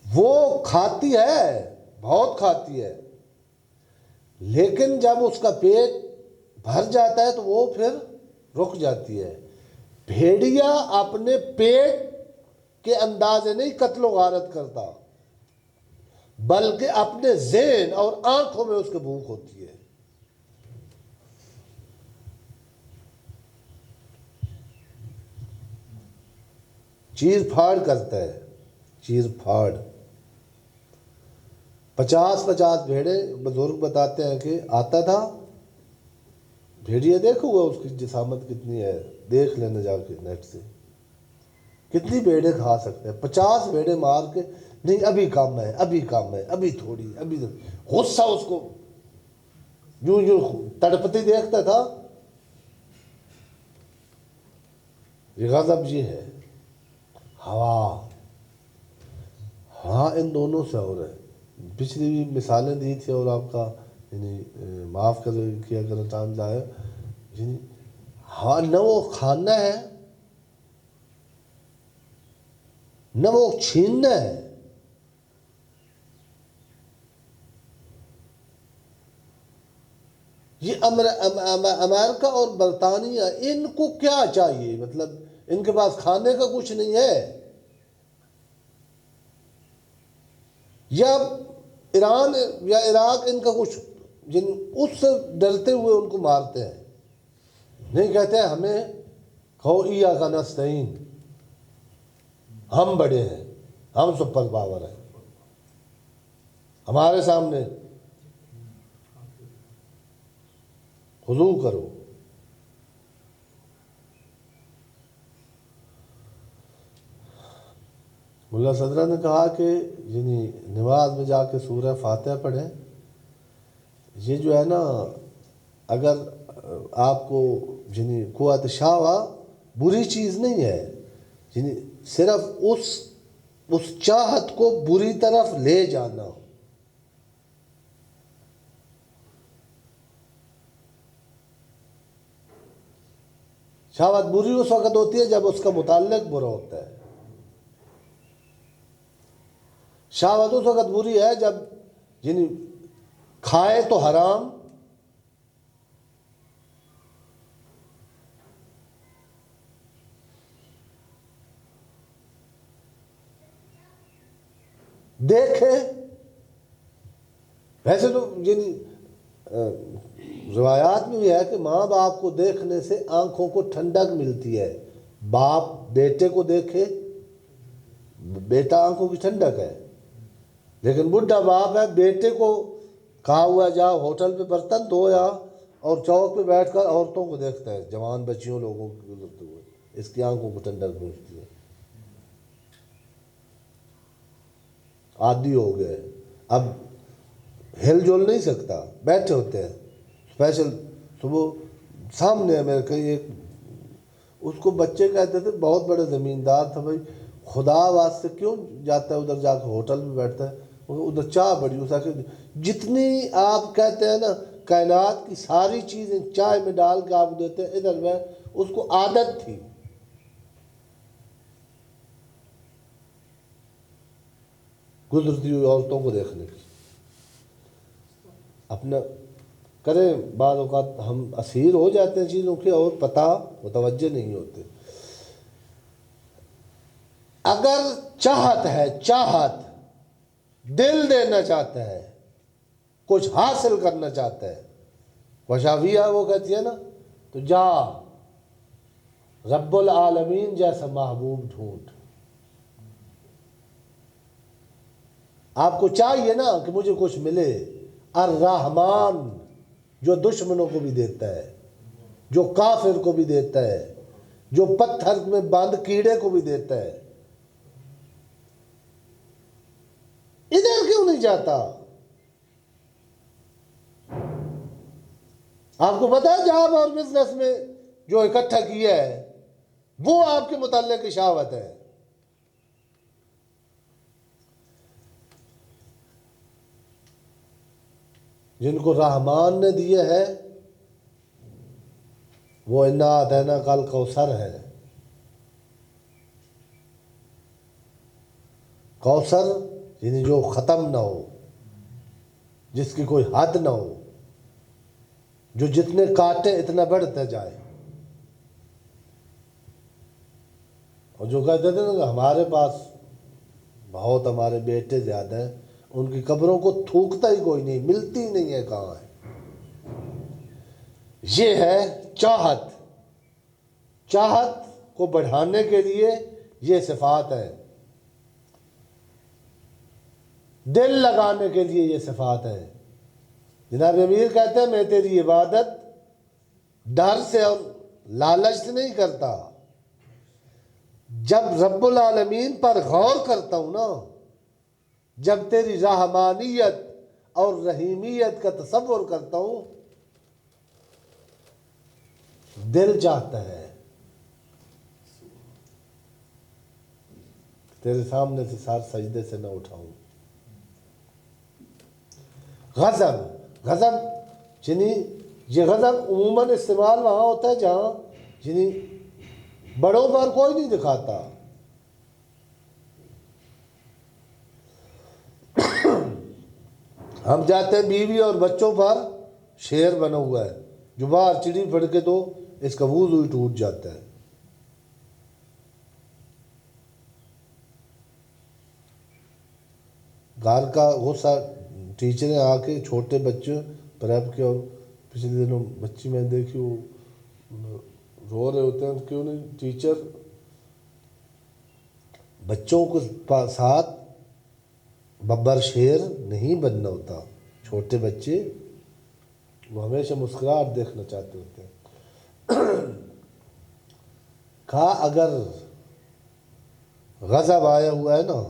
وہ کھاتی ہے، بہت کھاتی ہے، لیکن جب اس کا پیٹ بھر جاتا ہے تو وہ پھر رک جاتی ہے. بھیڑیا اپنے پیٹ کے اندازے نہیں قتل و غارت کرتا، بلکہ اپنے ذہن اور آنکھوں میں اس کے بھوک ہوتی ہے. چیر پھاڑ کرتا ہے، چیر پھاڑ. 50 بھیڑے بزرگ بتاتے ہیں کہ آتا تھا. بھیڑیا دیکھو گا اس کی جسامت کتنی ہے، دیکھ لینا جا کے نیٹ سے، کتنی بھیڑیں کھا سکتے ہیں. 50 بھیڑیں مار کے، نہیں ابھی کم ہے، ابھی کم ہے، ابھی تھوڑی، ابھی غصہ اس کو یوں یوں تڑپتی دیکھتا تھا. یہ غضب یہ ہے. ہوا، ہاں ان دونوں سے ہو رہا ہے. پچھلی بھی مثالیں دی تھی اور آپ کا یعنی معاف کیا کرنا چاہتا ہے. یعنی ہاں نہ وہ کھانا ہے نہ وہ چھیننا ہے. یہ امریکہ اور برطانیہ ان کو کیا چاہیے؟ مطلب ان کے پاس کھانے کا کچھ نہیں ہے، یا ایران یا عراق ان کا کچھ، اس سے ڈرتے ہوئے ان کو مارتے ہیں. نہیں کہتے ہیں ہمیں کہو ایاک نستعین، ہم بڑے ہیں، ہم سپر پاور ہیں، ہمارے سامنے خضوع کرو. ملا صدرہ نے کہا کہ یعنی نماز میں جا کے سورہ فاتحہ پڑھیں. یہ جو ہے نا، اگر آپ کو یعنی قوت شاوا بری چیز نہیں ہے، یعنی صرف اس چاہت کو بری طرف لے جانا. شہوت بری اس وقت ہوتی ہے جب اس کا متعلق برا ہوتا ہے. شہوت اس وقت بری ہے جب یعنی کھائے تو حرام، دیکھے. ویسے تو یعنی روایات میں بھی ہے کہ ماں باپ کو دیکھنے سے آنکھوں کو ٹھنڈک ملتی ہے. باپ بیٹے کو دیکھے، بیٹا آنکھوں کی ٹھنڈک ہے. لیکن بڈھا باپ ہے، بیٹے کو کہا ہوا جا ہوٹل پہ برتن دھویا اور چوک پہ بیٹھ کر عورتوں کو دیکھتا ہے، جوان بچیوں لوگوں کو گزرتے ہوئے. اس کی آنکھوں کو ٹھنڈک پہنچتی ہے، عادی ہو گئے. اب ہل جل نہیں سکتا، بیٹھے ہوتے ہیں. اسپیشل صبح سامنے ہے میرے کہیں ایک، اس کو بچے کہتے تھے، بہت بڑے زمیندار تھا. بھائی خدا واسطے کیوں جاتا ہے ادھر، جا کے ہوٹل میں بیٹھتا ہے، ادھر چائے بڑی اسا کہ جتنی آپ کہتے ہیں نا کائنات کی ساری چیزیں چائے میں ڈال کے آپ دیتے ہیں، ادھر میں اس کو عادت تھی. گزرتی ہوئی عورتوں کو دیکھنے کی. اپنا کریں، بعض اوقات ہم اسیر ہو جاتے ہیں چیزوں کے اور پتہ متوجہ نہیں ہوتے. اگر چاہت ہے، چاہت دل دینا چاہتا ہے، کچھ حاصل کرنا چاہتا ہے، وشاویہ وہ کہتی ہے نا، تو جا رب العالمین جیسا محبوب ڈھونڈ. آپ کو چاہیے نا کہ مجھے کچھ ملے. الرحمن جو دشمنوں کو بھی دیتا ہے، جو کافر کو بھی دیتا ہے، جو پتھر میں بند کیڑے کو بھی دیتا ہے، ادھر کیوں نہیں جاتا؟ آپ کو پتا ہے جاب اور بزنس میں جو اکٹھا کیا ہے وہ آپ کے متعلق اشاوت ہے. جن کو رحمان نے دیا ہے وہ انا اعطیناک کل کوثر ہے. کوثر یعنی جو ختم نہ ہو، جس کی کوئی حد نہ ہو، جو جتنے کاٹے اتنا بڑھتا جائے. اور جو کہتے تھے نا کہ ہمارے پاس بہت، ہمارے بیٹے زیادہ ہیں، ان کی قبروں کو تھوکتا ہی کوئی نہیں، ملتی نہیں ہے کہاں ہے. یہ ہے چاہت. چاہت کو بڑھانے کے لیے یہ صفات ہے، دل لگانے کے لیے یہ صفات ہے. جناب امیر کہتے ہیں میں تیری عبادت ڈر سے اور لالچ سے نہیں کرتا. جب رب العالمین پر غور کرتا ہوں نا، جب تیری رحمانیت اور رحیمیت کا تصور کرتا ہوں، دل چاہتا ہے تیرے سامنے سے سار سجدے سے نہ اٹھاؤں. غضب، غضب یعنی یہ غضب عموماً استعمال وہاں ہوتا ہے جہاں یعنی بڑوں پر کوئی نہیں دکھاتا. ہم جاتے ہیں بیوی اور بچوں پر شیر بنا ہوا ہے، جو باہر چڑی پڑ کے تو اس کا وضو ہی ٹوٹ جاتا ہے. گھر کا غصہ ٹیچریں آ کے چھوٹے بچے پریپ کے، اور پچھلے دنوں بچی میں نے دیکھی وہ رو رہے ہوتے ہیں، کیوں نہیں ٹیچر بچوں کو ساتھ ببر شیر نہیں بننا ہوتا. چھوٹے بچے وہ ہمیشہ مسکراہٹ دیکھنا چاہتے ہوتے ہیں. کہا اگر غضب آیا ہوا ہے نا،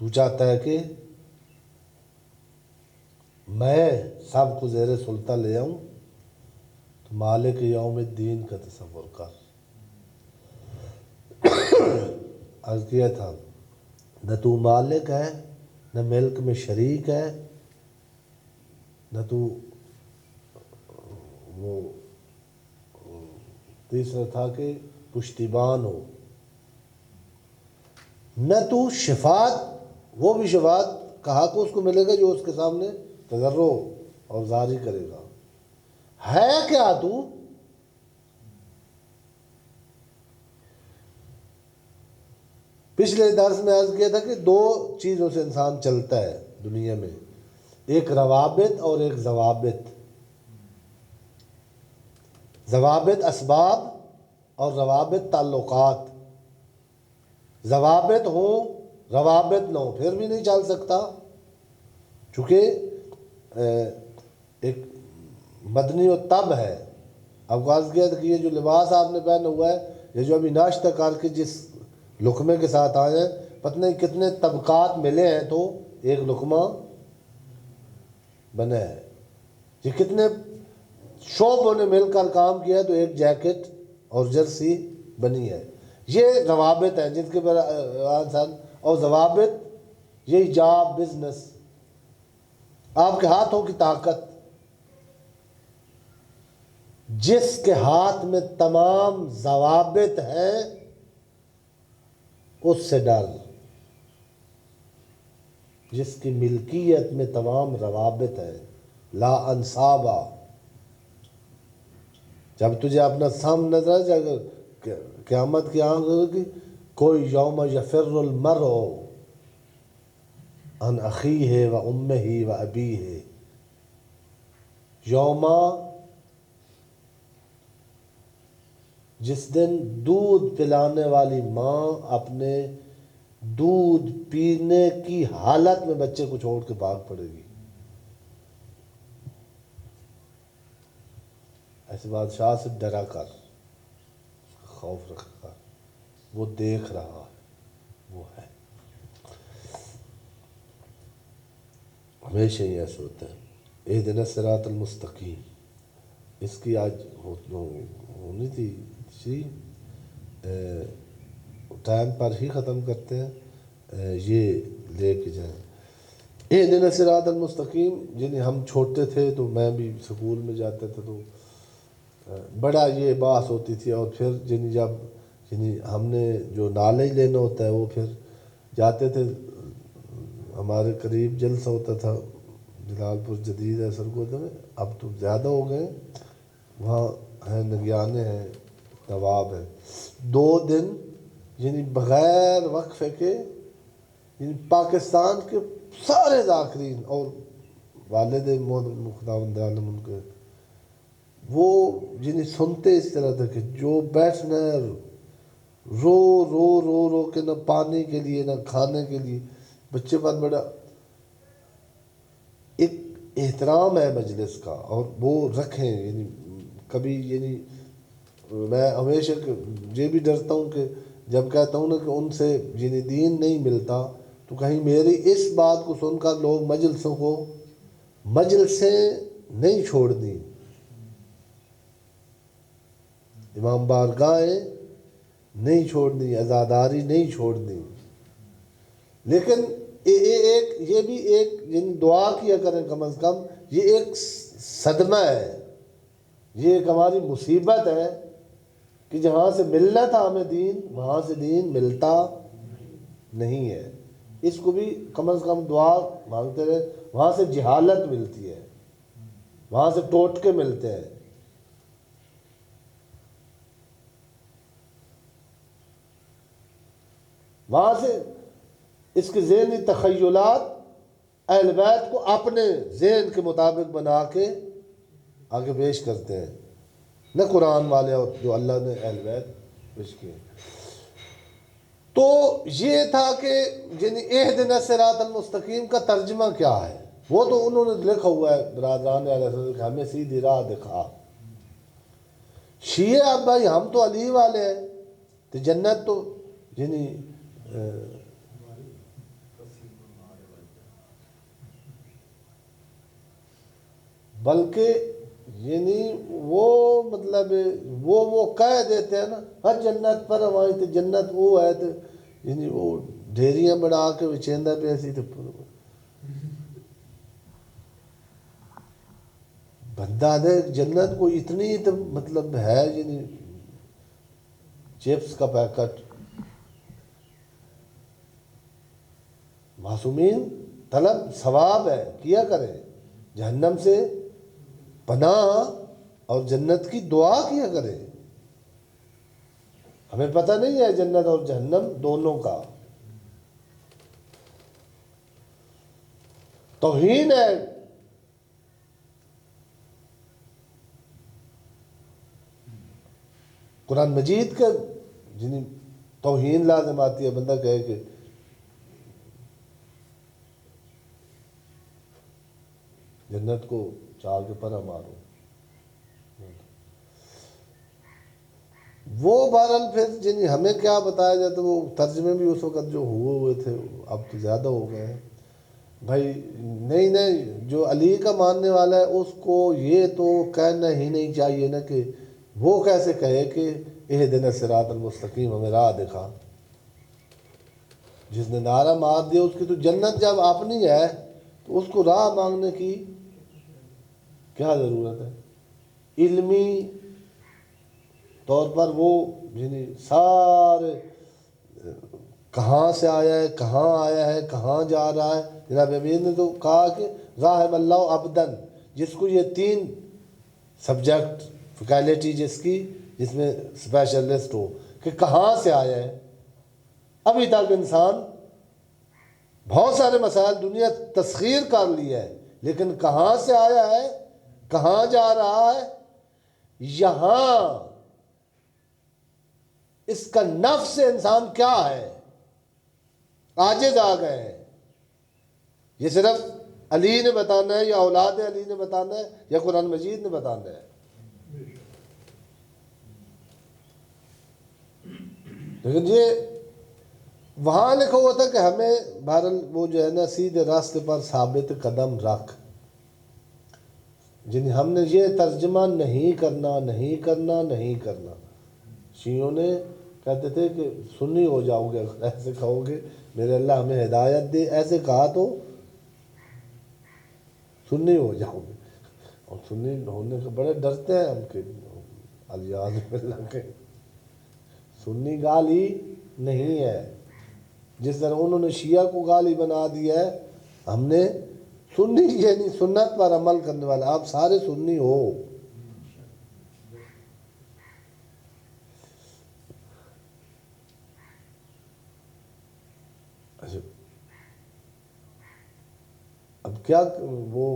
تو چاہتا ہے کہ میں سب کو زیر سلطہ لے آؤں، تو مالک یوم الدین کا تصور کر. عرض کیا تھا نہ تو مالک ہے، نہ ملک میں شریک ہے، نہ تو وہ تیسرا تھا کہ پشتیبان ہو، نہ تو شفاعت، وہ بھی شفاعت کا حق اس کو ملے گا جو اس کے سامنے تضرع اور زاری کرے گا. ہے کیا تو؟ پچھلے درس میں عرض کیا تھا کہ دو چیزوں سے انسان چلتا ہے دنیا میں، ایک روابط اور ایک ضوابط. ضوابط اسباب اور روابط تعلقات. ضوابط ہوں روابط نہ ہوں پھر بھی نہیں چل سکتا، چونکہ ایک مدنی و تب ہے. اب عرض کیا تھا کہ یہ جو لباس آپ نے پہنا ہوا ہے، یہ جو ابھی ناشتہ کر کے جس لقمے کے ساتھ آئے ہیں، پتہ نہیں کتنے طبقات ملے ہیں تو ایک لقمہ بنا ہے. یہ کتنے شعبوں نے مل کر کام کیا ہے تو ایک جیکٹ اور جرسی بنی ہے. یہ روابط ہیں جن کے اور ضوابط یہی جاب، بزنس، آپ کے ہاتھوں کی طاقت. جس کے ہاتھ میں تمام ضوابط ہیں اس سے ڈر. جس کی ملکیت میں تمام روابط ہے، لا انصابہ. جب تجھے اپنا سام نظر آ جائے گا قیامت کی آنکھ ہوگی، کوئی یوم یفر المرء عن اخیہ و امہ و ابیہ. یوم جس دن دودھ پلانے والی ماں اپنے دودھ پینے کی حالت میں بچے کو چھوڑ کے بھاگ پڑے گی. ایسے بادشاہ سے ڈرا کر، خوف رکھ کر، وہ دیکھ رہا ہے، وہ ہے. ہمیشہ ہی ایسے ہوتا ہے. اہدنا الصراط المستقیم، اس کی آج ہونی تھی ٹائم پر ہی ختم کرتے ہیں. یہ لے کے جائیں اہدنا الصراط المستقیم. یعنی ہم چھوٹے تھے تو میں بھی سکول میں جاتے تھے تو بڑا یہ بحث ہوتی تھی. اور پھر جب ہم نے جو نالج لینا ہوتا ہے وہ پھر جاتے تھے. ہمارے قریب جلسہ ہوتا تھا جلال پور جدید ہے سرگودے میں، اب تو زیادہ ہو گئے. وہاں ہیں نگیانے ہیں، نواب ہیں. 2 دن یعنی بغیر وقفے کے پاکستان کے سارے ذاکرین اور والد خداوند عالم ان کے وہ سنتے اس طرح تھے کہ جو بیٹھنا ہے رو رو رو رو کے، نہ پانی کے لیے نہ کھانے کے لیے. بچے بات بڑا ایک احترام ہے مجلس کا، اور وہ رکھیں. کبھی میں ہمیشہ یہ بھی ڈرتا ہوں کہ جب کہتا ہوں نا کہ ان سے دین نہیں ملتا تو کہیں میری اس بات کو سن کر لوگ مجلسیں نہیں چھوڑنی، امام بارگاہیں نہیں چھوڑنی، عزاداری نہیں چھوڑنی. لیکن یہ بھی ایک دعا کیا کریں کم از کم. یہ ایک صدمہ ہے، یہ ایک ہماری مصیبت ہے کہ جہاں سے ملنا تھا ہمیں دین، وہاں سے دین ملتا نہیں ہے. اس کو بھی کم از کم دعا مانگتے رہے. وہاں سے جہالت ملتی ہے، وہاں سے ٹوٹکے ملتے ہیں. وہاں سے اس کے ذہنی تخیلات اہل بیت کو اپنے ذہن کے مطابق بنا کے آگے پیش کرتے ہیں، نہ قرآن والے اور جو اللہ نے اہل بیت پیش کیے. تو یہ تھا کہ اہدنا الصراط المستقیم کا ترجمہ کیا ہے. وہ تو انہوں نے لکھا ہوا ہے برادران علیہ السلام کہ ہمیں سیدھی راہ دکھا. شیعہ اب بھائی ہم تو علی والے ہیں تو جنت تو بلکہ وہ مطلب وہ کہہ دیتے ہیں نا ہر جنت پر ہماری تو جنت وہ ہے تو وہ ڈھیریاں بنا کے وچیندہ پہ ایسی تو بندہ دے جنت کو اتنی تو مطلب ہے چپس کا پیکٹ. معصومین طلب ثواب ہے، کیا کریں. جہنم سے پناہ اور جنت کی دعا کیا کریں. ہمیں پتہ نہیں ہے جنت اور جہنم دونوں کا. توہین ہے. قرآن مجید کا توہین لازم آتی ہے. بندہ کہے کہ جنت کو چال کے پناہ مارو. وہ بہرحال پھر ہمیں کیا بتایا جاتا ہے، وہ ترجمے بھی اس وقت جو ہوئے تھے اب تو زیادہ ہو گئے ہیں. بھائی نہیں جو علی کا ماننے والا ہے اس کو یہ تو کہنا ہی نہیں چاہیے نا کہ وہ کیسے کہے کہ اہدنا الصراط المستقیم ہمیں راہ دکھا. جس نے نعرہ مار دیا اس کی تو جنت جب اپنی ہے تو اس کو راہ مانگنے کی کیا ضرورت ہے. علمی طور پر وہ سارے کہاں سے آیا ہے، کہاں آیا ہے، کہاں جا رہا ہے. جناب امیر نے تو کہا کہ راحم اللہ عبدن، جس کو یہ 3 سبجیکٹ فیکلٹی جس میں اسپیشلسٹ ہو کہ کہاں سے آیا ہے. ابھی تک انسان بہت سارے مسائل دنیا تسخیر کر لی ہے، لیکن کہاں سے آیا ہے، کہاں جا رہا ہے، یہاں اس کا نفس انسان کیا ہے، عاجز آ گئے ہیں. یہ صرف علی نے بتانا ہے یا اولاد علی نے بتانا ہے یا قرآن مجید نے بتانا ہے؟ لیکن یہ وہاں لکھا ہوا تھا کہ ہمیں بہرحال وہ جو ہے نا سیدھے راستے پر ثابت قدم رکھ. جن ہم نے یہ ترجمہ نہیں کرنا نہیں کرنا نہیں کرنا. شیعوں نے کہتے تھے کہ سنی ہو جاؤ گے ایسے کہو گے میرے اللہ ہمیں ہدایت دے، ایسے کہا تو سنی ہو جاؤ گے. اور سنی ہونے سے بڑے ڈرتے ہیں ہم کہ الیاذ باللہ کے سنی گالی نہیں ہے. جس طرح انہوں نے شیعہ کو گالی بنا دیا ہے، ہم نے سنی یعنی سنت پر عمل کرنے والا. آپ سارے سنی ہو. اچھا اب کیا وہ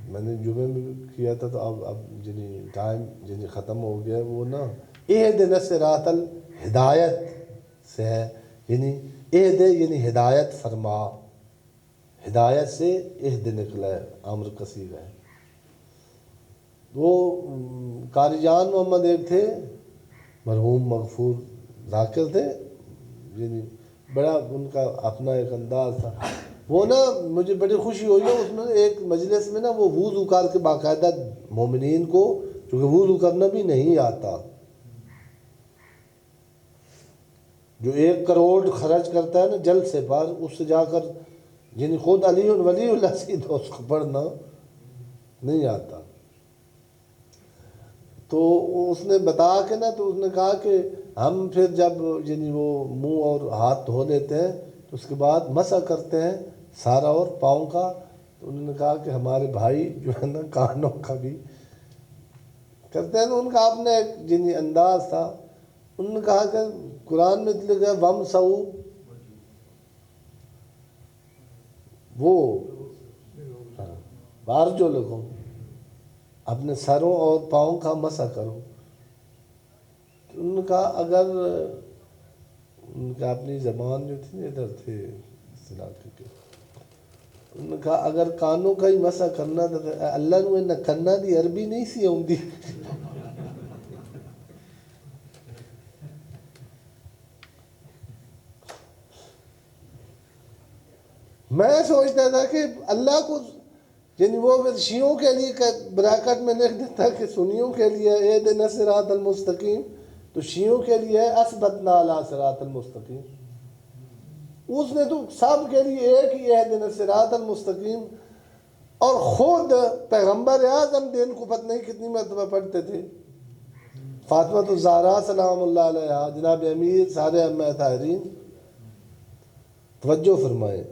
میں نے جمعے میں بھی کیا تھا تو اب جنہیں ٹائم جنہیں ختم ہو گیا وہ نا اہدنا الصراط ہدایت سے ہے. یعنی اہد یعنی ہدایت فرما، ہدایت سے عہد نکلا ہے، امر کثیر ہے. وہ قاری جان محمد ایک تھے مرحوم مغفور ذاکر تھے، یعنی بڑا ان کا اپنا ایک انداز تھا. وہ نا مجھے بڑی خوشی ہوئی ہے اس میں ایک مجلس میں نا وہ وضو کر کے باقاعدہ مومنین کو، چونکہ وضو کرنا بھی نہیں آتا، جو 1 کروڑ خرچ کرتا ہے نا جلسے پر، اس سے جا کر یعنی خود علی ولی اللہ سے تو اس کو پڑھنا نہیں آتا. تو اس نے بتا کے نا تو اس نے کہا کہ ہم پھر جب یعنی وہ منہ اور ہاتھ دھو لیتے ہیں تو اس کے بعد مسح کرتے ہیں سارا اور پاؤں کا. تو انہوں نے کہا کہ ہمارے بھائی جو ہے نا کانوں کا بھی کرتے ہیں. ان کا اپنا ایک یعنی انداز تھا. انہوں نے کہا کہ قرآن میں لکھا ہے وَمْسَحُوا، وہ بارجلکم، اپنے سروں اور پاؤں کا مسح کرو. ان کا اگر ان کا اپنی زبان جو تھی نا ادھر تھے اس علاقے کے، ان نے کہا اگر کانوں کا ہی مسح کرنا تھا اللہ نے نہ کرنا دی عربی نہیں سی آؤندی. میں سوچتا تھا کہ اللہ کو یعنی وہ پھر شیعوں کے لیے بریکٹ میں لکھ دیتا کہ سنیوں کے لیے اہدنا الصراط المستقیم، تو شیعوں کے لیے ہے اثبتنا علی صراط المستقیم. اس نے تو سب کے لیے ایک ہی اہدنا الصراط المستقیم. اور خود پیغمبر اعظم دین کو پتہ نہیں کتنی مرتبہ پڑھتے تھے. فاطمہ الزہرا سلام اللہ علیہا، جناب امیر، سارے ائمہ طاہرین. توجہ فرمائیں،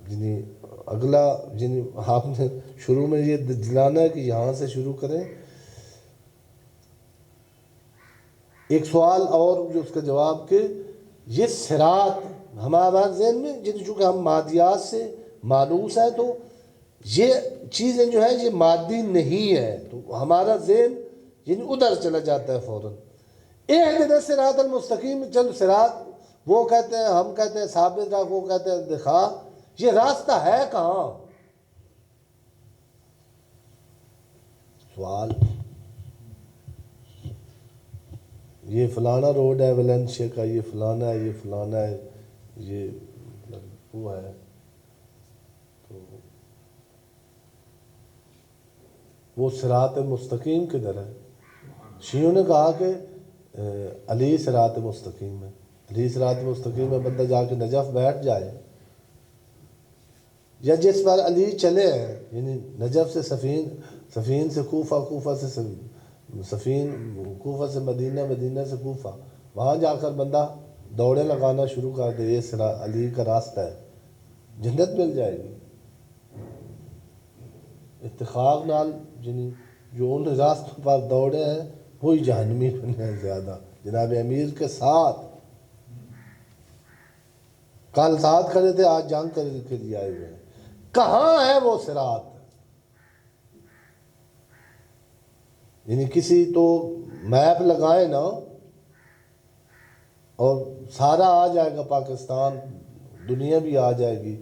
یعنی اگلا یعنی آپ نے شروع میں یہ دلانا ہے کہ یہاں سے شروع کریں. ایک سوال اور جو اس کا جواب کہ یہ صراط ہمارا ذہن میں جن چونکہ ہم مادیات سے مانوس ہیں تو یہ چیزیں جو ہیں یہ مادی نہیں ہے، تو ہمارا ذہن یعنی ادھر چلا جاتا ہے فوراً. اہدنا الصراط المستقیم، چل صراط وہ کہتے ہیں، ہم کہتے ہیں ثابت رکھ، وہ کہتے ہیں دکھا. یہ راستہ ہے کہاں؟ سوال یہ فلانا روڈ ہے ویلنشیا کا، یہ فلانا ہے، یہ فلانا ہے، یہ وہ ہے. تو وہ صراط مستقیم کدھر ہے؟ شیعوں نے کہا کہ علی صراط مستقیم ہے. علی صراط مستقیم میں بندہ جا کے نجف بیٹھ جائے، یا جس پر علی چلے ہیں یعنی نجف سے سفین سے کوفہ، کوفہ سے سفین، کوفہ سے مدینہ، مدینہ سے کوفہ، وہاں جا کر بندہ دوڑے لگانا شروع کر دے، یہ علی کا راستہ ہے، جنت مل جائے گی. اتفاق نال یعنی جو ان راستوں پر دوڑے ہیں وہی جہنمی بنے ہیں زیادہ. جناب امیر کے ساتھ کل ساتھ کھڑے تھے، آج جنگ کرنے کے لیے آئے ہوئے ہیں. کہاں ہے وہ صراط؟ یعنی کسی تو میپ لگائے نا اور سارا آ جائے گا پاکستان، دنیا بھی آ جائے گی،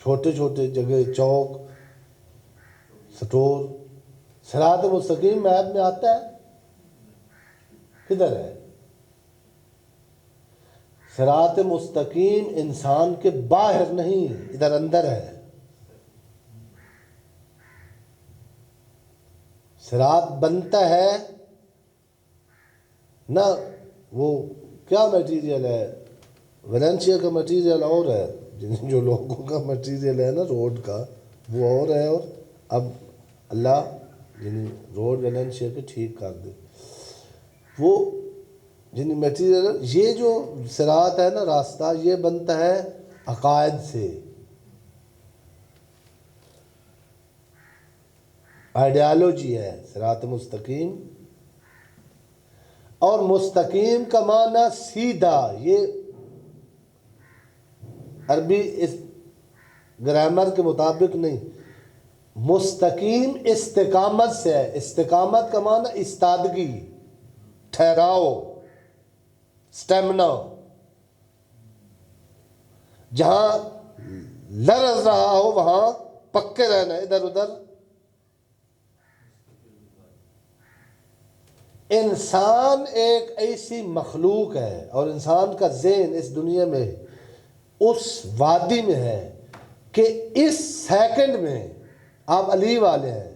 چھوٹے چھوٹے جگہ چوک سٹور. صراط مستقیم میپ میں آتا ہے؟ کدھر ہے؟ صراط مستقیم انسان کے باہر نہیں، ادھر اندر ہے. صراط بنتا ہے نا، وہ کیا میٹیریل ہے؟ ویلنسیا کا میٹیریل اور ہے، جو لوگوں کا میٹیریل ہے نا روڈ کا وہ اور ہے. اور اب اللہ یعنی روڈ ویلنسیا کے ٹھیک کر دے وہ یعنی میٹیریل. یہ جو صراط ہے نا راستہ، یہ بنتا ہے عقائد سے، آئیڈیالوجی ہے صراط مستقیم. اور مستقیم کا معنی سیدھا، یہ عربی اس گرامر کے مطابق نہیں. مستقیم استقامت سے ہے. استقامت کا معنی استادگی، ٹھہراؤ، سٹیمنا. جہاں لرز رہا ہو وہاں پکے رہنا، ادھر ادھر. انسان ایک ایسی مخلوق ہے اور انسان کا ذہن اس دنیا میں اس وادی میں ہے کہ اس سیکنڈ میں آپ علی والے ہیں،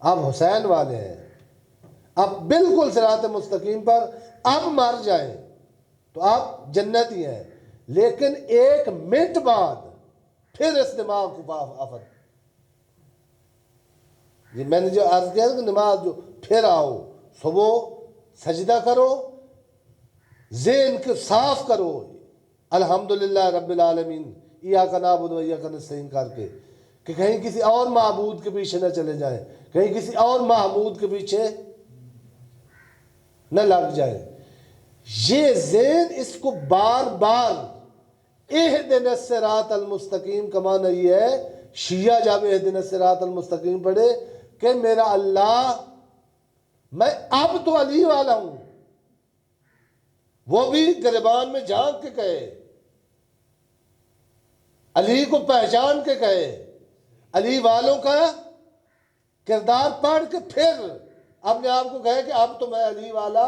آپ حسین والے ہیں، آپ بالکل صراط مستقیم پر. اب مر جائیں تو آپ جنتی ہیں، لیکن ایک منٹ بعد پھر اس دماغ کو آفت. یہ میں نے جو عرض کیا کہ نماز جو پھر آؤ، صبح سجدہ کرو، ذہن کو صاف کرو، الحمدللہ رب العالمین ایاک نعبد و ایاک نستعین کر کے، کہ کہیں کسی اور معبود کے پیچھے نہ چلے جائیں، کہیں کسی اور معبود کے پیچھے نہ لگ جائیں. یہ ذہن اس کو بار بار اہدنا الصراط المستقیم کا معنی یہ ہے. شیعہ جب اہدنا الصراط المستقیم پڑھے کہ میرا اللہ، میں اب تو علی والا ہوں، وہ بھی گریبان میں جھانک کے کہے، علی کو پہچان کے کہے، علی والوں کا کردار پڑھ کے پھر اپنے آپ کو کہے کہ اب تو میں علی والا.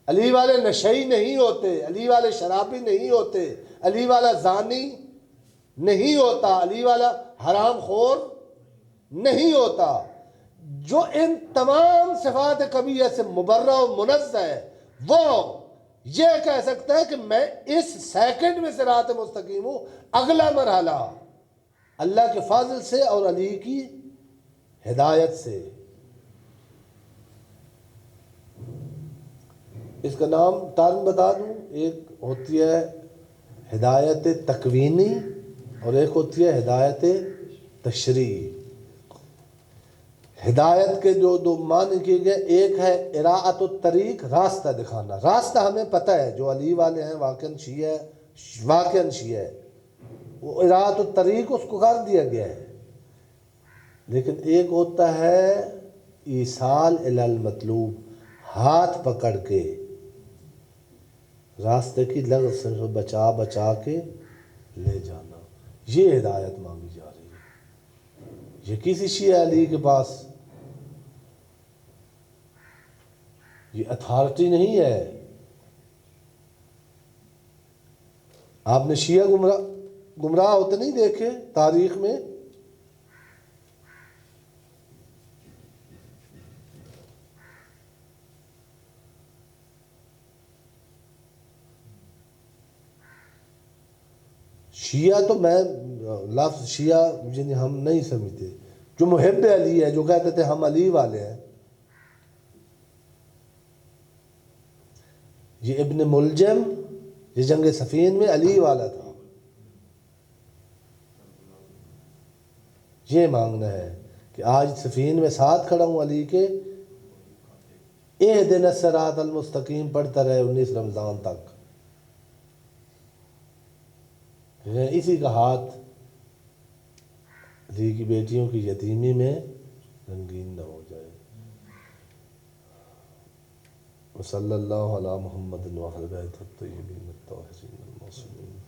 علی والے نشئی نہیں ہوتے، علی والے شرابی نہیں ہوتے، علی والا زانی نہیں ہوتا، علی والا حرام خور نہیں ہوتا. جو ان تمام صفات قبیحہ سے مبرہ و منزہ ہے وہ یہ کہہ سکتا ہے کہ میں اس سیکنڈ میں صراط مستقیم ہوں. اگلا مرحلہ اللہ کے فضل سے اور علی کی ہدایت سے. اس کا نام ٹرم بتا دوں، ایک ہوتی ہے ہدایت تکوینی اور ایک ہوتی ہے ہدایت تشریعی. ہدایت کے جو دو معنی کیے گئے، ایک ہے اراءۃ الطریق، راستہ دکھانا. راستہ ہمیں پتہ ہے، جو علی والے ہیں واقعاً شیعہ ہے، وہ اراءۃ الطریق اس کو کر دیا گیا ہے. لیکن ایک ہوتا ہے ایصال الی المطلوب، ہاتھ پکڑ کے راستے کی لغز سے بچا بچا کے لے جانا. یہ ہدایت مانگی جا رہی ہے. یہ کسی شیعہ علی کے پاس یہ اتھارٹی نہیں ہے. آپ نے شیعہ گمراہ ہوتے نہیں دیکھے تاریخ میں؟ شیعہ تو میں لفظ شیعہ یعنی ہم نہیں سمجھتے. جو محب علی ہے، جو کہتے تھے ہم علی والے ہیں، یہ ابن ملجم یہ جنگ صفین میں علی والا تھا. یہ مانگنا ہے کہ آج صفین میں ساتھ کھڑا ہوں علی کے، اہدنا الصراط المستقیم پڑھتا رہے 19 رمضان تک. اسی کا ہاتھ علی کی بیٹیوں کی یتیمی میں رنگین نہ ہو جائے. وصلی اللہ علی محمد وآل بیتہ الطیبین الطاہرین المعصومین.